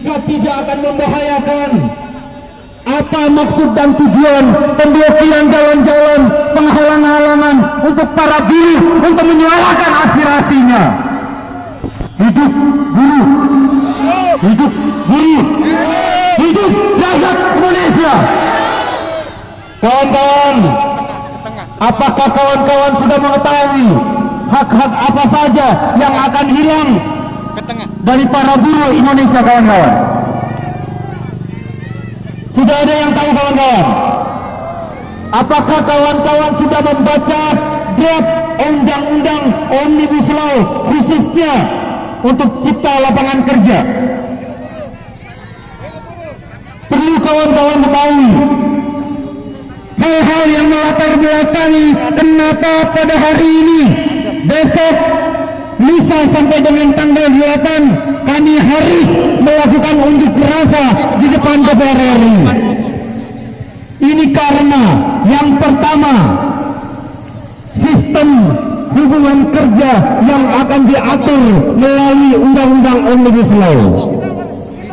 jika tidak akan membahayakan. Apa maksud dan tujuan pemblokiran jalan-jalan, penghalang-halangan untuk para buruh untuk menyuarakan aspirasinya? Hidup buruh, hidup buruh, hidup rakyat Indonesia. Kawan-kawan, apakah kawan-kawan sudah mengetahui hak-hak apa saja yang akan hilang dari para buruh Indonesia, kawan-kawan? Sudah ada yang tahu, kawan-kawan? Apakah kawan-kawan sudah membaca draft undang-undang Omnibus Law khususnya untuk cipta lapangan kerja? Perlu kawan-kawan ketahui hal-hal yang melatar belakangi kenapa pada hari ini, besok, lusa sampai dengan tanggal 8 kami harus melakukan unjuk rasa di depan DPR RI. Ini karena yang pertama, sistem hubungan kerja yang akan diatur melalui undang-undang Omnibus Law.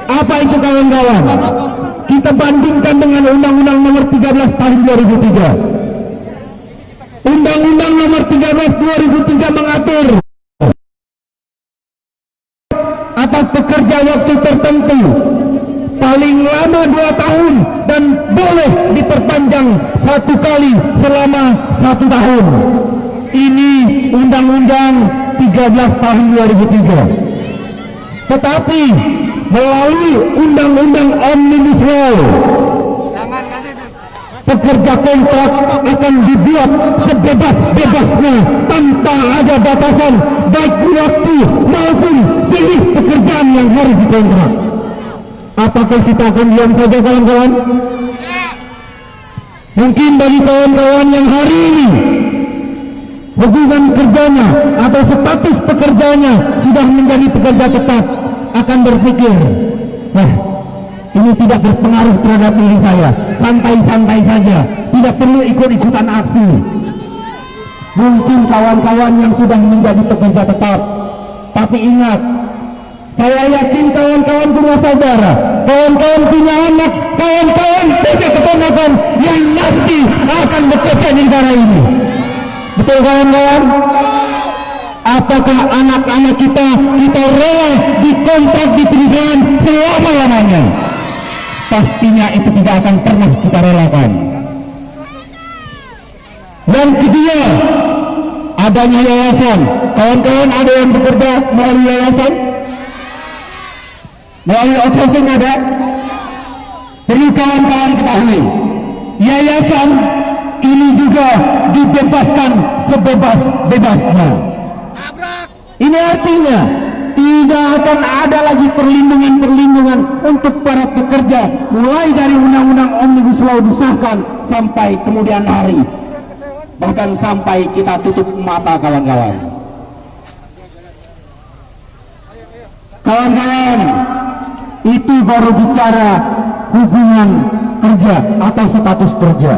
Apa itu, kawan-kawan? Kita bandingkan dengan Undang-Undang Nomor 13 Tahun 2003. Undang-Undang Nomor 13 2003 mengatur atas pekerja waktu tertentu paling lama 2 tahun dan boleh diperpanjang 1 kali selama 1 tahun. Ini Undang-Undang 13 Tahun 2003. Tetapi melalui Undang-Undang Omnibus Law, pekerja kontrak akan dibuat sebebas-bebasnya tanpa ada batasan baik waktu maupun jenis pekerjaan yang harus dikontrak. Apakah kita akan diam saja, kawan-kawan? Mungkin bagi kawan-kawan yang hari ini hubungan kerjanya atau status pekerjanya sudah menjadi pekerja tetap, akan berpikir, wah, ini tidak berpengaruh terhadap diri saya, santai-santai saja, tidak perlu ikut-ikutan aksi. Mungkin kawan-kawan yang sudah menjadi pekerja tetap, tapi ingat, saya yakin kawan-kawan punya saudara, kawan-kawan punya anak, kawan-kawan punya keponakan yang nanti akan bekerja di negara ini. Betul, kawan-kawan? Apakah anak-anak kita rela dikontrak di perusahaan selama-lamanya? Pastinya itu tidak akan pernah kita relakan. Yang kedua, adanya yayasan. Kawan-kawan ada yang bekerja melalui yayasan? Melalui outsourcing ada? Perlu kawan-kawan ketahui, yayasan ini juga dibebaskan sebebas-bebasnya. Ini artinya tidak akan ada lagi perlindungan-perlindungan untuk para pekerja, mulai dari Undang-Undang Omnibus Law disahkan sampai kemudian hari, bahkan sampai kita tutup mata, kawan-kawan. Kawan-kawan, itu baru bicara hubungan kerja atau status kerja.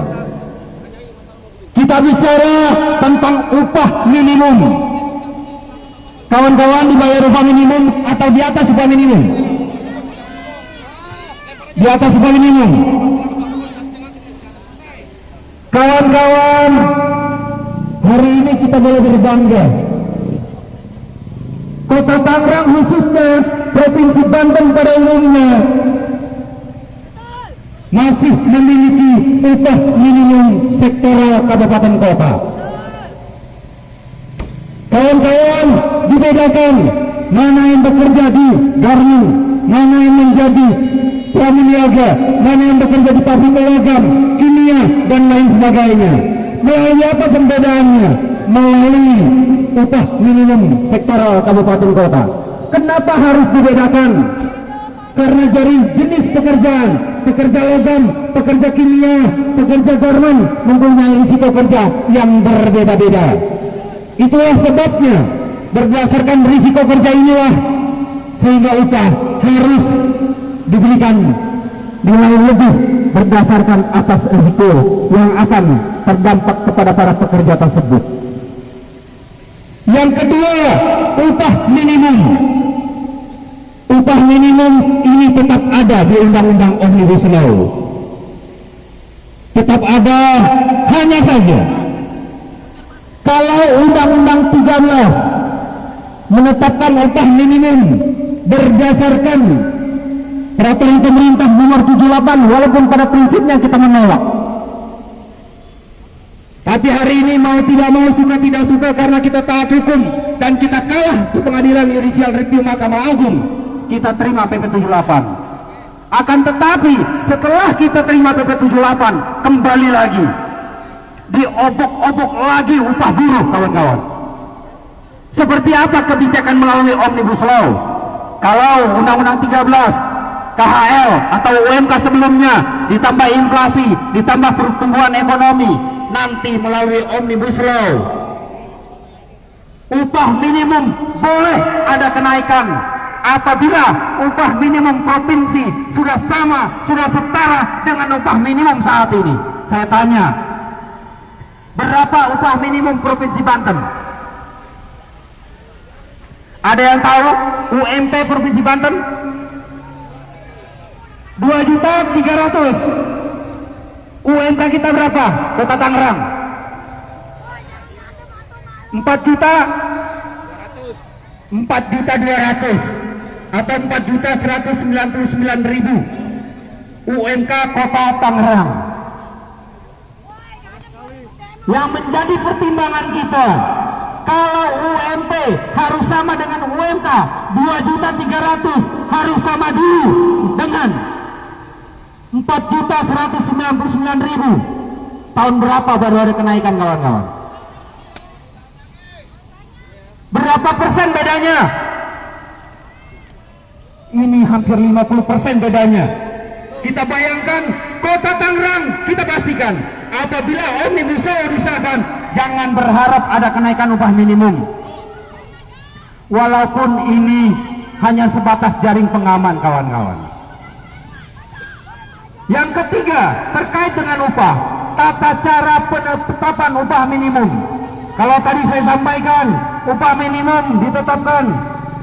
Kita bicara tentang upah minimum. Kawan-kawan dibayar upah minimum atau di atas upah minimum? Di atas upah minimum. Kawan-kawan, hari ini kita boleh berbangga. Kota Tangerang khususnya Provinsi Banten pada umumnya masih memiliki upah minimum sektoral kabupaten kota. Kawan-kawan, dibedakan mana yang bekerja di garmen, mana yang menjadi pramuniaga, mana yang bekerja di pabrik logam, kimia, dan lain sebagainya. Melalui apa pembedaannya? Melalui upah minimum sektoral kabupaten kota. Kenapa harus dibedakan? Karena dari jenis pekerjaan, pekerja logam, pekerja kimia, pekerja garmen mempunyai risiko kerja yang berbeda-beda. Itulah sebabnya berdasarkan risiko kerja inilah sehingga upah harus diberikan nilai lebih berdasarkan atas risiko yang akan terdampak kepada para pekerja tersebut. Yang kedua, upah minimum. upah minimum ini tetap ada di Undang-Undang Omnibus Law. Tetap ada, hanya saja kalau Undang-Undang 13 menetapkan upah minimum berdasarkan peraturan pemerintah nomor 78, walaupun pada prinsipnya kita menolak, tapi hari ini mau tidak mau, suka tidak suka, karena kita taat hukum dan kita kalah di pengadilan Judicial Review Mahkamah Agung, kita terima PP 78. Akan tetapi setelah kita terima PP 78, kembali lagi diobok-obok lagi upah buruh, kawan-kawan. Seperti apa kebijakan melalui Omnibus Law? Kalau Undang-Undang 13, KHL atau UMK sebelumnya, ditambah inflasi, ditambah pertumbuhan ekonomi, nanti melalui Omnibus Law, upah minimum boleh ada kenaikan apabila upah minimum provinsi sudah sama, sudah setara dengan upah minimum saat ini. Saya tanya, berapa upah minimum Provinsi Banten? Ada yang tahu UMP Provinsi Banten? 2.300.000. UMK kita berapa? Kota Tangerang 4.200.000 atau 4.199.000 UMK Kota Tangerang. Yang menjadi pertimbangan kita, kalau UMP harus sama dengan UMK 2.300.000, harus sama dulu dengan 4.199.000. Tahun berapa baru ada kenaikan, kawan-kawan? Berapa persen bedanya? Ini hampir 50% bedanya. Kita bayangkan Kota Tangerang, kita pastikan apabila Omnibus Law disahkan, jangan berharap ada kenaikan upah minimum. Walaupun ini hanya sebatas jaring pengaman, kawan-kawan. Yang ketiga, terkait dengan upah, tata cara penetapan upah minimum. Kalau tadi saya sampaikan, upah minimum ditetapkan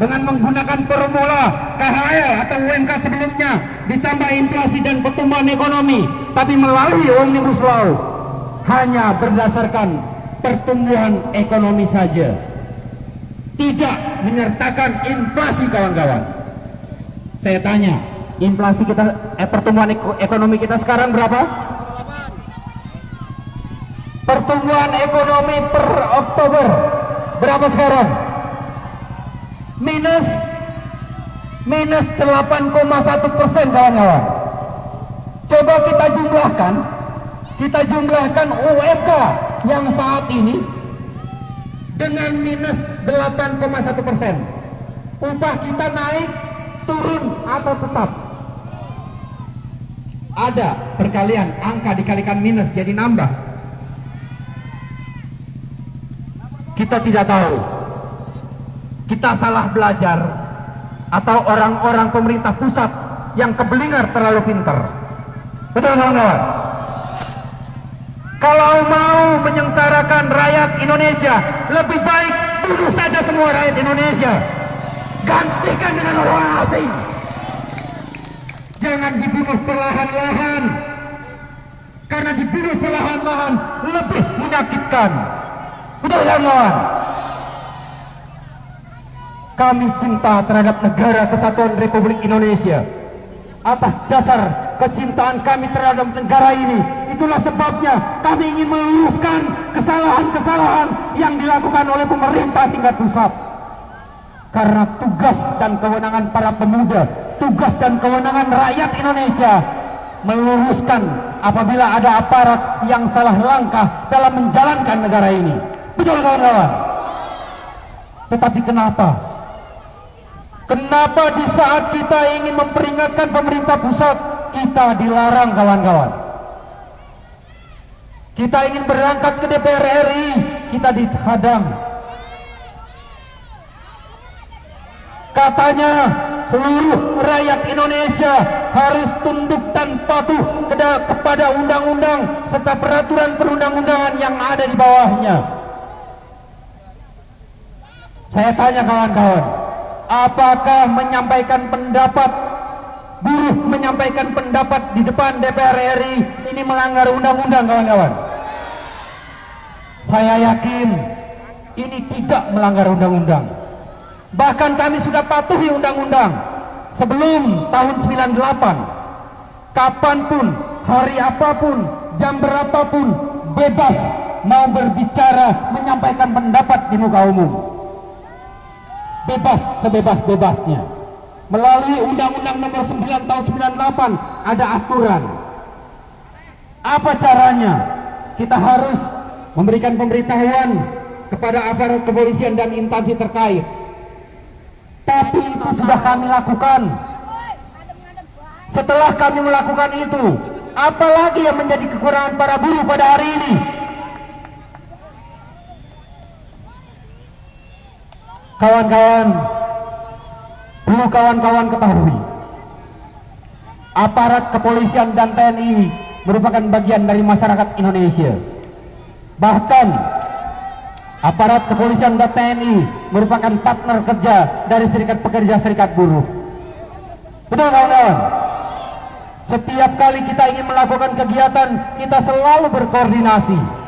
dengan menggunakan formula KHL atau UMK sebelumnya, ditambah inflasi dan pertumbuhan ekonomi. Tapi melalui Omnibus Law hanya berdasarkan pertumbuhan ekonomi saja, tidak menyertakan inflasi, kawan-kawan. Saya tanya, inflasi kita, pertumbuhan ekonomi kita sekarang berapa? Pertumbuhan ekonomi per Oktober berapa sekarang? Minus 8,1%, kawan-kawan. Coba kita jumlahkan UMK yang saat ini dengan minus 8,1%. Upah kita naik, turun, atau tetap? Ada perkalian, angka dikalikan minus jadi nambah. Kita tidak tahu, kita salah belajar, atau orang-orang pemerintah pusat yang kebelingar terlalu pintar. Betul, kawan-kawan? Kalau mau menyengsarakan rakyat Indonesia, lebih baik bunuh saja semua rakyat Indonesia, gantikan dengan orang asing. Jangan dibunuh perlahan-lahan, karena dibunuh perlahan-lahan lebih menyakitkan. Betul, kawan-kawan? Kami cinta terhadap negara kesatuan Republik Indonesia. Atas dasar kecintaan kami terhadap negara ini, itulah sebabnya kami ingin meluruskan kesalahan-kesalahan yang dilakukan oleh pemerintah tingkat pusat. Karena tugas dan kewenangan para pemuda, tugas dan kewenangan rakyat Indonesia meluruskan apabila ada aparat yang salah langkah dalam menjalankan negara ini. Betul, kawan-kawan? Tetapi kenapa di saat kita ingin memperingatkan pemerintah pusat, kita dilarang, kawan-kawan? Kita ingin berangkat ke DPR RI, kita dihadang. Katanya seluruh rakyat Indonesia harus tunduk dan patuh kepada undang-undang serta peraturan perundang-undangan yang ada di bawahnya. Saya tanya, kawan-kawan, Apakah menyampaikan pendapat, buruh menyampaikan pendapat di depan DPR RI ini melanggar undang-undang, kawan-kawan? Saya yakin ini tidak melanggar undang-undang. Bahkan kami sudah patuhi undang-undang sebelum tahun 98. Kapanpun, hari apapun, jam berapapun, bebas mau berbicara, menyampaikan pendapat di muka umum. Bebas sebebas-bebasnya. Melalui Undang-Undang Nomor 9 Tahun 98 ada aturan. Apa caranya? Kita harus memberikan pemberitahuan kepada aparat kepolisian dan instansi terkait. Tapi itu sudah kami lakukan. Setelah kami melakukan itu, apalagi yang menjadi kekurangan para buruh pada hari ini? Kawan-kawan, perlu kawan-kawan ketahui, aparat kepolisian dan TNI merupakan bagian dari masyarakat Indonesia. Bahkan aparat kepolisian dan TNI merupakan partner kerja dari serikat pekerja, serikat buruh. Betul, kawan-kawan? Setiap kali kita ingin melakukan kegiatan, kita selalu berkoordinasi.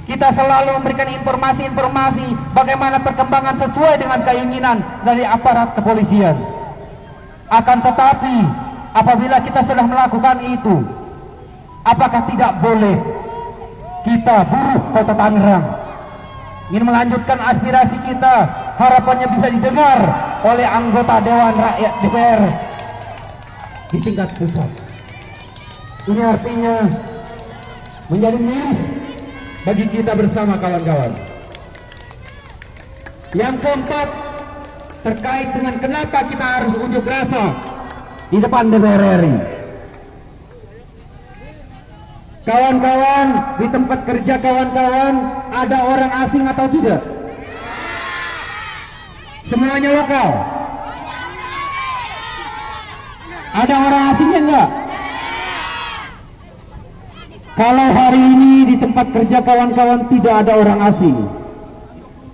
Kita selalu memberikan informasi-informasi bagaimana perkembangan sesuai dengan keinginan dari aparat kepolisian. Akan tetapi, apabila kita sudah melakukan itu, apakah tidak boleh kita buruh Kota Tangerang ingin melanjutkan aspirasi kita, harapannya bisa didengar oleh anggota Dewan Rakyat DPR di tingkat pusat. Ini artinya menjadi miris bagi kita bersama, kawan-kawan. Yang keempat, terkait dengan kenapa kita harus unjuk rasa di depan DPR RI. Kawan-kawan, di tempat kerja kawan-kawan ada orang asing atau tidak? Semuanya lokal? Ada orang asingnya enggak? Kalau hari ini di tempat kerja kawan-kawan tidak ada orang asing,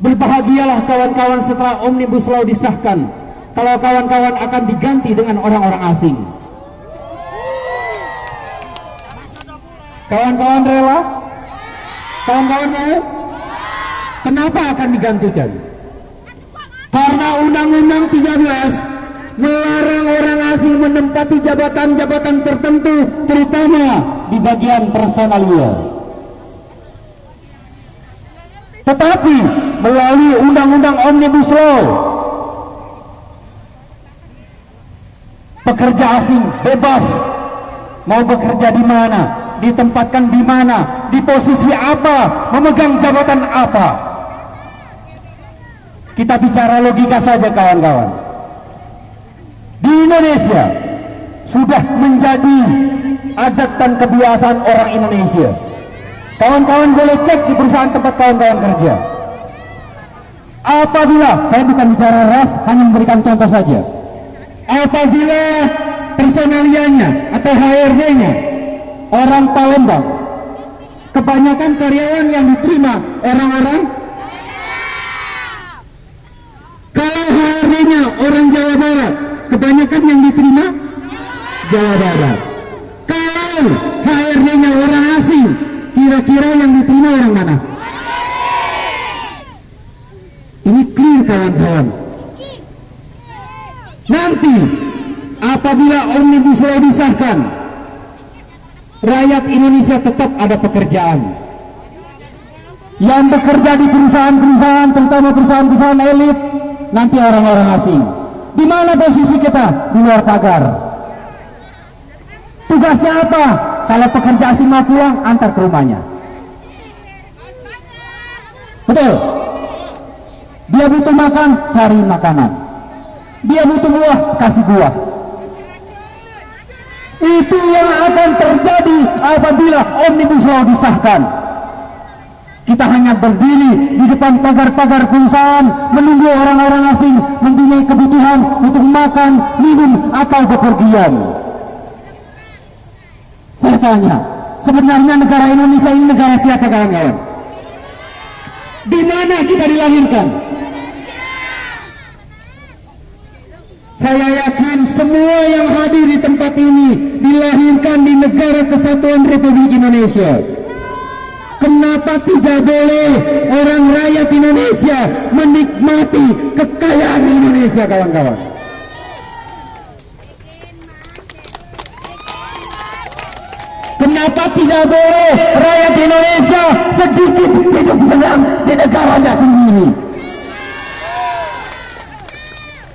berbahagialah kawan-kawan setelah Omnibus Law disahkan, kalau kawan-kawan akan diganti dengan orang-orang asing. Kawan-kawan rela? Kawan-kawan mau? Kenapa akan digantikan? Karena Undang-Undang 13 melarang orang asing menempati jabatan-jabatan tertentu, terutama di bagian personalia. Tetapi melalui Undang-Undang Omnibus Law, pekerja asing bebas mau bekerja di mana, ditempatkan di mana, di posisi apa, memegang jabatan apa. Kita bicara logika saja, kawan-kawan. Di Indonesia sudah menjadi adat dan kebiasaan orang Indonesia. Kawan-kawan boleh cek di perusahaan tempat kawan-kawan kerja. Apabila, saya bukan bicara ras, hanya memberikan contoh saja. Apabila personalianya atau HRD-nya orang Palembang, kebanyakan karyawan yang diterima orang-orang. Kalau HRD-nya orang Jawa Barat, kebanyakan yang diterima Jawa Barat. Kalau HRD-nya orang asing, kira-kira yang diterima orang mana? Ini clear, kawan-kawan. Nanti apabila Omnibus Law disahkan, rakyat Indonesia tetap ada pekerjaan. Yang bekerja di perusahaan-perusahaan, terutama perusahaan-perusahaan elit, nanti orang-orang asing. Di mana posisi kita? Di luar pagar. Tugasnya apa? Kalau pekerja asing mau pulang, antar ke rumahnya. Betul? Dia butuh makan, cari makanan. Dia butuh buah, kasih buah. Itu yang akan terjadi apabila Omnibus Law disahkan. Kita hanya berdiri di depan pagar-pagar perusahaan menunggu orang-orang asing mempunyai kebutuhan untuk makan, minum, atau bepergian. Saya tanya, sebenarnya negara Indonesia ini negara siapa, kawan-kawan? Di mana kita dilahirkan? saya yakin semua yang hadir di tempat ini dilahirkan di negara kesatuan Republik Indonesia. Kenapa tidak boleh orang rakyat Indonesia menikmati kekayaan Indonesia, kawan-kawan? Kenapa tidak boleh rakyat Indonesia sedikit hidup senang di negaranya sendiri?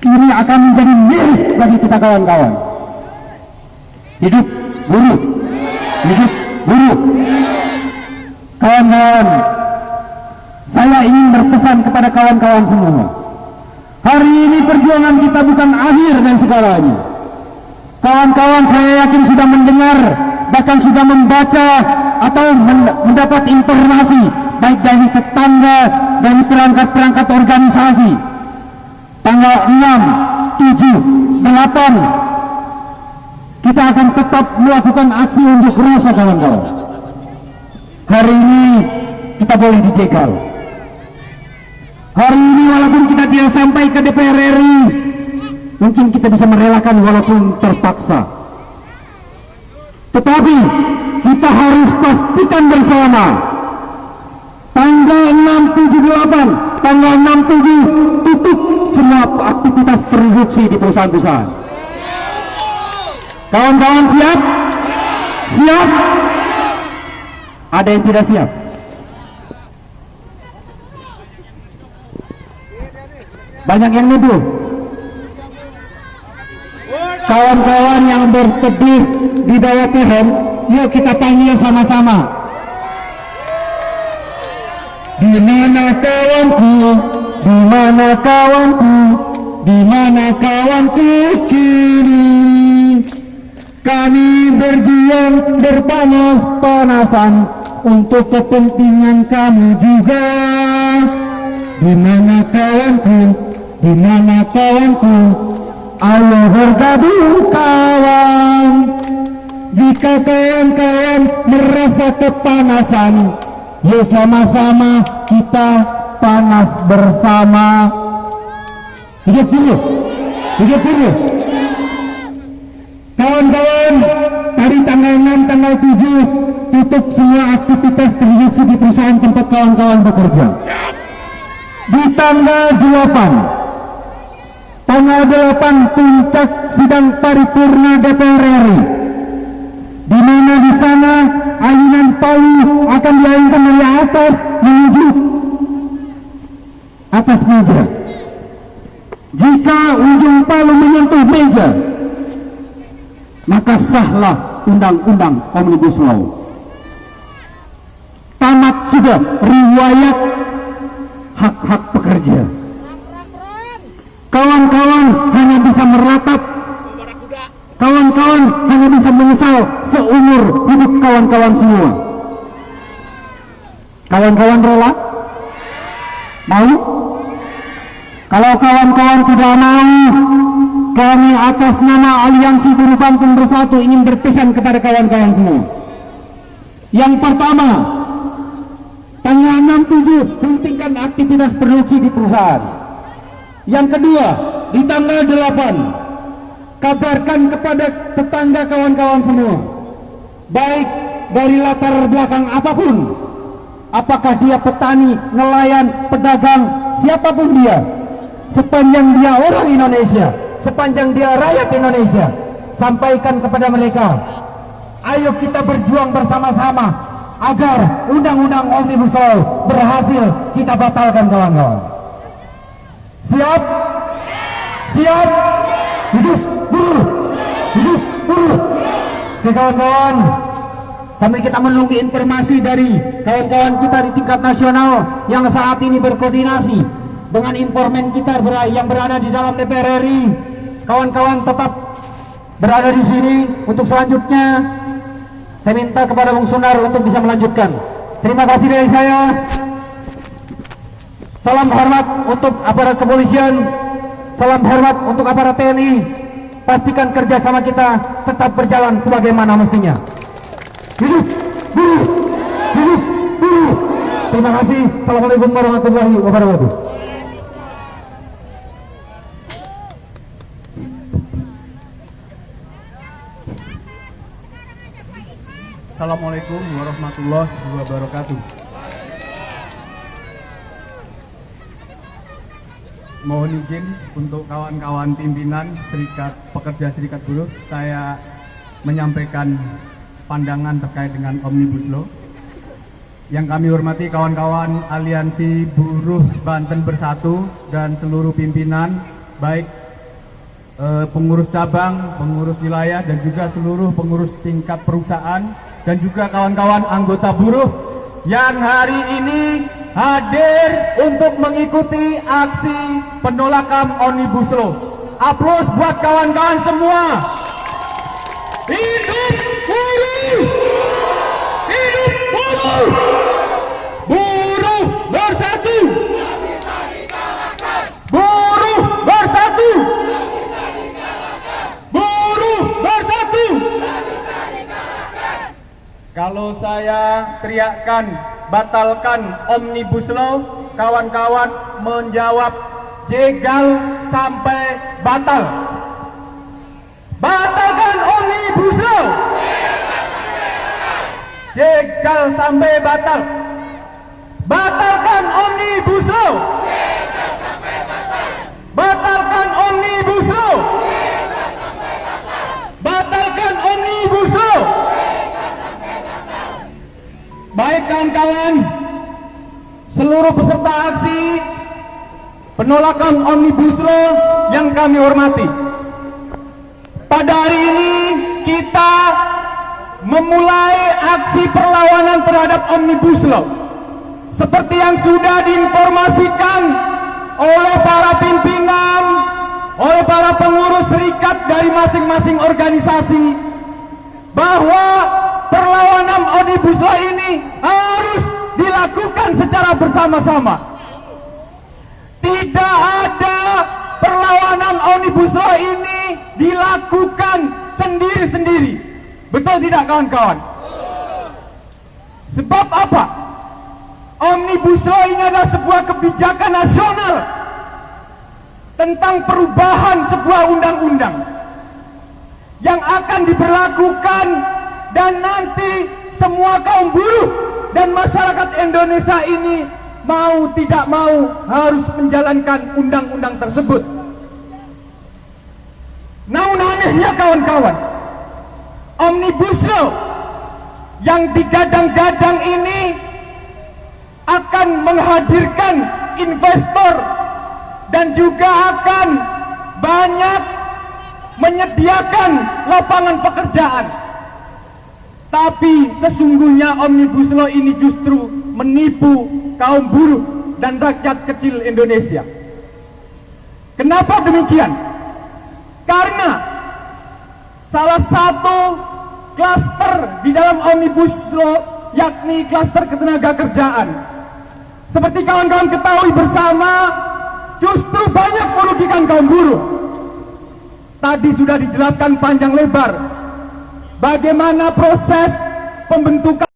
Ini akan menjadi miris bagi kita, kawan-kawan. Hidup buruh, hidup buruh. Kawan-kawan, saya ingin berpesan kepada kawan-kawan semua. Hari ini perjuangan kita bukan akhir dan segalanya. Kawan-kawan, saya yakin sudah mendengar, bahkan sudah membaca atau mendapat informasi baik dari tetangga, dari perangkat-perangkat organisasi. Tanggal 6, 7, 8 kita akan tetap melakukan aksi unjuk rasa, kawan-kawan. Hari ini kita boleh dijegal. Hari ini walaupun kita tidak sampai ke DPR RI, mungkin kita bisa merelakan walaupun terpaksa. Tetapi kita harus pastikan bersama tanggal 6, 7, 8, tanggal 6, 7 tutup semua aktivitas produksi di perusahaan-perusahaan. Kawan-kawan siap? Siap? Ada yang tidak siap? Banyak yang nuduh. Kawan-kawan yang berteduh di bawah pohon, yuk kita panggil sama-sama. Di mana kawanku? Di mana kawanku? Di mana kawanku kini? Kami berjuang berpanas-panasan untuk kepentingan kamu juga. Di mana kawanku? Di mana kawanku? Ayo bergabung kawan. Jika kawan-kawan merasa kepanasan, yuk sama-sama kita panas bersama. Hidup buruh, hidup buruh. Kawan-kawan, hari tanggal 6, tanggal 7 tutup semua aktivitas produksi di perusahaan tempat kawan-kawan bekerja. Di tanggal 8 puncak sidang paripurna DPR RI, di mana di sana ayunan palu akan diayunkan dari atas menuju atas meja. Jika ujung palu menyentuh meja, maka sahlah undang-undang Omnibus Law. Tamat sudah riwayat hak-hak pekerja. Kawan-kawan hanya bisa meratap, kawan-kawan hanya bisa menyesal seumur hidup kawan-kawan semua. Kawan-kawan rela? Mau? Kalau kawan-kawan tidak mau, kami atas nama Aliansi Buruh Banten Bersatu ingin berpesan kepada kawan-kawan semua. Yang pertama, tanggal 6-7 hentikan aktivitas produksi di perusahaan. Yang kedua, di tanggal 8 kabarkan kepada tetangga kawan-kawan semua, baik dari latar belakang apapun, apakah dia petani, nelayan, pedagang, siapapun dia, sepanjang dia orang Indonesia, sepanjang dia rakyat Indonesia, sampaikan kepada mereka, ayo kita berjuang bersama-sama agar undang-undang Omnibus Law berhasil kita batalkan, kawan-kawan. Siap? Siap? Hidup buruh! Hidup buruh! Oke kawan-kawan, sambil kita menunggu informasi dari kawan-kawan kita di tingkat nasional yang saat ini berkoordinasi dengan informan kita yang berada di dalam DPR RI, kawan-kawan tetap berada di sini untuk selanjutnya. Saya minta kepada Bung Sunar untuk bisa melanjutkan. Terima kasih dari saya. Salam hormat untuk aparat kepolisian, salam hormat untuk aparat TNI. Pastikan kerjasama kita tetap berjalan sebagaimana mestinya. Hidup buruh! Hidup buruh! Terima kasih. Assalamualaikum warahmatullahi wabarakatuh. Assalamualaikum warahmatullahi wabarakatuh. Mohon izin untuk kawan-kawan pimpinan Serikat Pekerja Serikat Buruh, saya menyampaikan pandangan terkait dengan Omnibus Law. Yang kami hormati kawan-kawan Aliansi Buruh Banten Bersatu dan seluruh pimpinan, baik pengurus cabang, pengurus wilayah, dan juga seluruh pengurus tingkat perusahaan, dan juga kawan-kawan anggota buruh yang hari ini hadir untuk mengikuti aksi penolakan Omnibus Law. Aplaus buat kawan-kawan semua. Hidup buruh! Hidup buruh! Buruh bersatu! Buruh bersatu! Buruh bersatu! Kalau saya teriakkan batalkan Omnibus Law, kawan-kawan menjawab jegal sampai batal. Batalkan Omnibus Law. Jegal sampai batal. Batalkan Omnibus Law. Batalkan Omnibus Law. Batalkan Omnibus Law. Baik kawan-kawan, seluruh peserta aksi penolakan Omnibus Law yang kami hormati, pada hari ini kita memulai aksi perlawanan terhadap Omnibus Law. Seperti yang sudah diinformasikan oleh para pimpinan, oleh para pengurus serikat dari masing-masing organisasi, bahwa perlawanan Omnibus Law ini harus dilakukan secara bersama-sama. Tidak ada perlawanan Omnibus Law ini dilakukan sendiri-sendiri. Betul tidak kawan-kawan? Sebab apa? Omnibus Law ini adalah sebuah kebijakan nasional tentang perubahan sebuah undang-undang yang akan diberlakukan, dan nanti semua kaum buruh dan masyarakat Indonesia ini mau tidak mau harus menjalankan undang-undang tersebut. Namun anehnya kawan-kawan, Omnibus Law yang digadang-gadang ini akan menghadirkan investor dan juga akan banyak menyediakan lapangan pekerjaan. Tapi sesungguhnya Omnibus Law ini justru menipu kaum buruh dan rakyat kecil Indonesia. Kenapa demikian? Karena salah satu klaster di dalam Omnibus Law yakni klaster ketenaga kerjaan. Seperti kawan-kawan ketahui bersama, justru banyak merugikan kaum buruh. Tadi sudah dijelaskan panjang lebar bagaimana proses pembentukan